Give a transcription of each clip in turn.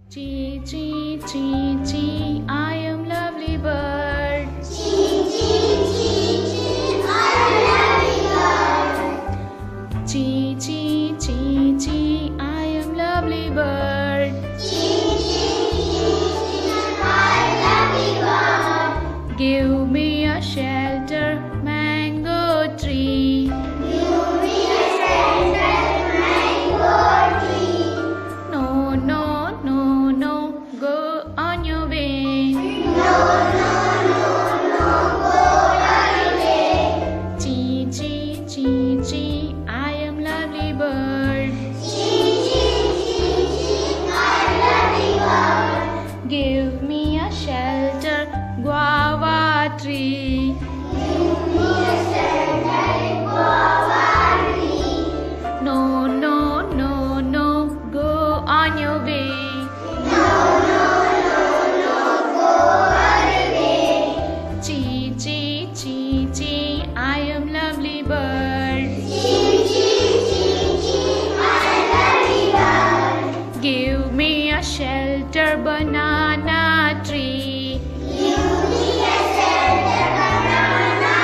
Chee, chee, chee, chee, I am lovely bird. Chee, chee, chee, chee, I am lovely bird. Chee, chee, chee, chee, I am lovely bird. Chee, chee, chee, chee, I am lovely bird. Give me a shelter, mango tree. Give me a shelter, mango tree. No, no, no, no, go on your way. No, no, no, no, go away. Chee, chee, chee, chee, I am lovely bird. Chee, chee, chee, chee, I am lovely bird. Give me a shelter, guava tree. Give me a shelter, guava tree. No, no, no, no, go on your way. No, no, no, no, go away. Chee, chee, chee, chee, I am lovely bird. Chee, chee, chee, chee, I am lovely bird. Give me a shelter, banana tree. Give me a shelter, banana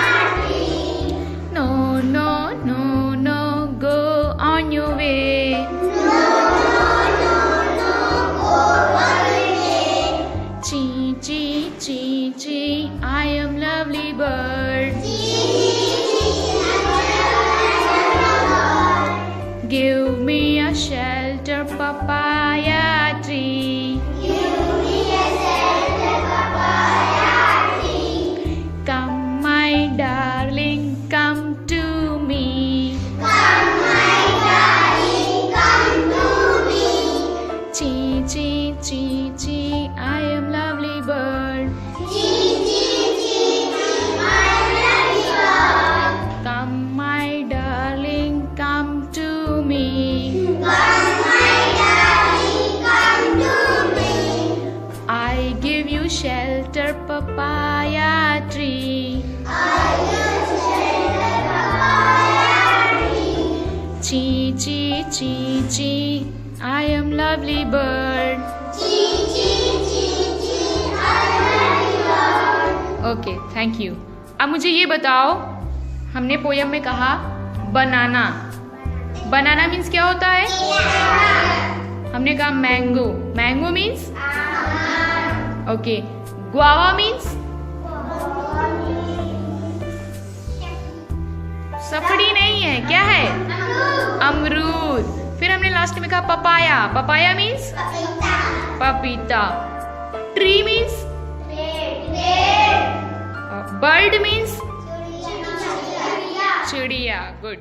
tree. No, no, no, no, go on your way. No, no, no, no, go away. Chee, chee, chee, chee, I am lovely bird. Chee, chee, chee, I am lovely bird. Give me a shelter, papaya tree. Give me a shelter, papaya tree. Come, my darling, come to me. Come, my darling, come to me. Chee, chee, chee, chee, I am lovely bird. Chee, chee, chee, chee, I am lovely bird. Come, my darling, come to me. Come, my darling, come to me. I give you shelter, papaya tree. I will shelter, papaya tree. Chee, chee, chee, chee, I am lovely bird. Chee, chee, chee, chee, I am lovely bird. Okay, thank you. अब मुझे ये बताओ, हमने poem में कहा बनाना. बनाना means क्या होता है? हमने कहा mango. Mango means okay. Guava means सफड़ी नहीं है, क्या है? अमरूद. फिर हमने लास्ट में कहा पपाया. पपाया मीन्स पपीता. ट्री मीन्स बर्ड मीन्स चिड़िया. गुड.